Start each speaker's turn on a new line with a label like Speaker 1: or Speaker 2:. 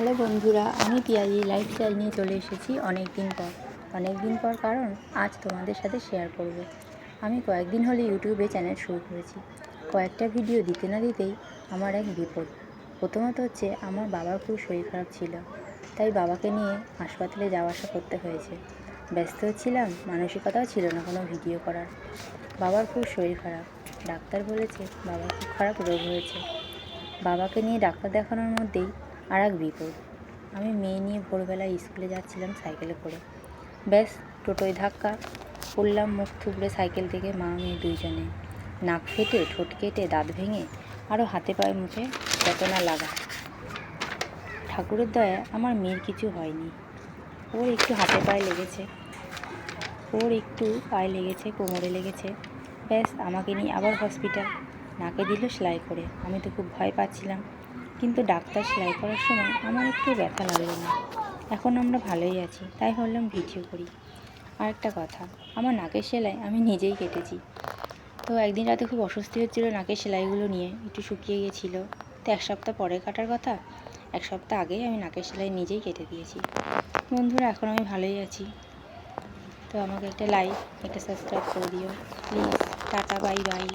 Speaker 1: Hello বন্ধুরা, আমি Piyali lifestyle নিয়ে চলে এসেছি অনেক দিন পর কারণ আজ তোমাদের সাথে শেয়ার করব। আমি কয়েকদিন হলে ইউটিউবে চ্যানেল শুরু করেছি। কয়েকটা ভিডিও দিতে না দিতেই আমার এক বিপদ। প্রথমত হচ্ছে আমার বাবার খুব শরীর খারাপ ছিল, তাই বাবাকে নিয়ে হাসপাতালে যাওয়া আসা করতে হয়েছে। ব্যস্ত ছিলাম, মানসিকতাও ছিল না কোনো ভিডিও করার। বাবার খুব শরীর খারাপ, ডাক্তার বলেছে বাবার খুব খারাপ রোগ হয়েছে। বাবাকে নিয়ে ডাক্তার দেখানোর মধ্যেই আর এক বিপদ। আমি মেয়ে নিয়ে ভোরবেলায় স্কুলে যাচ্ছিলাম সাইকেলে করে, ব্যাস টোটোয় ধাক্কা, পড়লাম মুখ থুবড়ে সাইকেল থেকে। মা মেয়ে দুইজনে, নাক ফেটে, ঠোঁট কেটে, দাঁত ভেঙে, আরও হাতে পায়ে মুখে যত না লাগা। ঠাকুরের দয়ায় আমার মেয়ের কিছু হয়নি। ওর একটু হাতে পায়ে লেগেছে, কোমরে লেগেছে, ব্যাস আমাকে নিয়ে আবার হসপিটাল। নাকে দিল সেলাই করে। আমি তো খুব ভয় পাচ্ছিলাম, কিন্তু ডাক্তার সেলাই করার সময় আমার একটু ব্যথা লাগলো না। এখন আমরা ভালোই আছি, তাই ভাবলাম ভিডিও করি। আরেকটা কথা, আমার নাকের সেলাই আমি নিজেই কেটেছি। তো একদিন রাতে খুব অস্বস্তি হচ্ছিলো নাকের সেলাইগুলো নিয়ে, একটু শুকিয়ে গিয়েছিলো। তো 1 সপ্তাহ পরে কাটার কথা, 1 সপ্তাহ আগেই আমি নাকের সেলাই নিজেই কেটে দিয়েছি। বন্ধুরা, এখন আমি ভালোই আছি। তো আমাকে একটা লাইক, একটা সাবস্ক্রাইব করে দিও প্লিজ। Tata, bye bye.